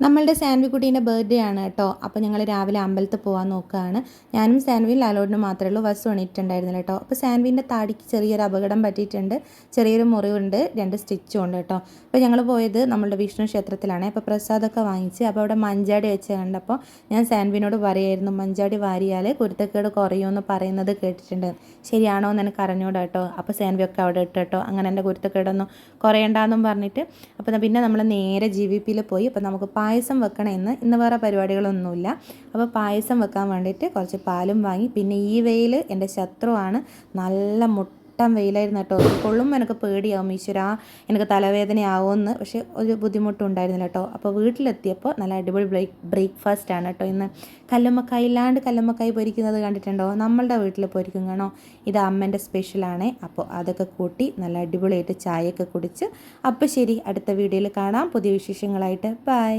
നമ്മളുടെ സാൻവിക്കുട്ടീൻ്റെ ബർത്ത്ഡേ ആണ് കേട്ടോ. അപ്പോൾ ഞങ്ങൾ രാവിലെ അമ്പലത്തിൽ പോകാൻ നോക്കുകയാണ്. ഞാനും സാൻവിയും ലാലോടിനും മാത്രമേ ഉള്ളൂ. ബസ് എണീറ്റിട്ടുണ്ടായിരുന്നില്ല കേട്ടോ. അപ്പോൾ സാൻവിൻ്റെ താടിക്ക് ചെറിയൊരു അപകടം പറ്റിയിട്ടുണ്ട്. ചെറിയൊരു മുറിവുണ്ട്, 2 സ്റ്റിച്ചും ഉണ്ട് കേട്ടോ. അപ്പോൾ ഞങ്ങൾ പോയത് നമ്മളുടെ വിഷ്ണു ക്ഷേത്രത്തിലാണ്. അപ്പോൾ പ്രസാദമൊക്കെ വാങ്ങിച്ച് അപ്പോൾ അവിടെ മഞ്ചാടി വെച്ച് കണ്ടപ്പോൾ ഞാൻ സാൻവിനോട് പറയായിരുന്നു, മഞ്ചാടി വാരിയാൽ കുരുത്തക്കേട് കുറയുമെന്ന് പറയുന്നത് കേട്ടിട്ടുണ്ട്. ശരിയാണോ എന്ന് എനിക്ക് അറിഞ്ഞൂടാ കേട്ടോ. അപ്പോൾ സാൻവിയൊക്കെ അവിടെ ഇട്ട് കേട്ടോ. അങ്ങനെ എൻ്റെ കുരുത്തക്കേടൊന്നും കുറയണ്ടെന്നും പറഞ്ഞിട്ട് അപ്പോൾ പിന്നെ നമ്മൾ നേരെ GVPയിൽ പോയി. അപ്പോൾ നമുക്ക് പായസം വെക്കണം. ഇന്ന് വേറെ പരിപാടികളൊന്നുമില്ല. അപ്പോൾ പായസം വെക്കാൻ വേണ്ടിയിട്ട് കുറച്ച് പാലും വാങ്ങി. പിന്നെ ഈ വെയിൽ എൻ്റെ ശത്രുവാണ്. നല്ല വെയിലായിരുന്നു കേട്ടോ. കൊള്ളുമ്പോൾ എനിക്ക് പേടിയാവും, ഈശ്വരാ എനിക്ക് തലവേദനയാവുമെന്ന്. പക്ഷേ ഒരു ബുദ്ധിമുട്ടും ഉണ്ടായിരുന്നില്ല കേട്ടോ. അപ്പോൾ വീട്ടിലെത്തിയപ്പോൾ നല്ല അടിപൊളി ബ്രേക്ക്ഫാസ്റ്റ് ആണ് കേട്ടോ ഇന്ന്. കല്ലുമ്മക്കായി പൊരിക്കുന്നത് കണ്ടിട്ടുണ്ടോ? നമ്മളുടെ വീട്ടിൽ പൊരിക്കും കാണോ. ഇത് അമ്മേൻ്റെ സ്പെഷ്യലാണ്. അപ്പോൾ അതൊക്കെ കൂട്ടി നല്ല അടിപൊളിയായിട്ട് ചായയൊക്കെ കുടിച്ച്. അപ്പോൾ ശരി, അടുത്ത വീഡിയോയിൽ കാണാം പുതിയ വിശേഷങ്ങളായിട്ട്. ബൈ.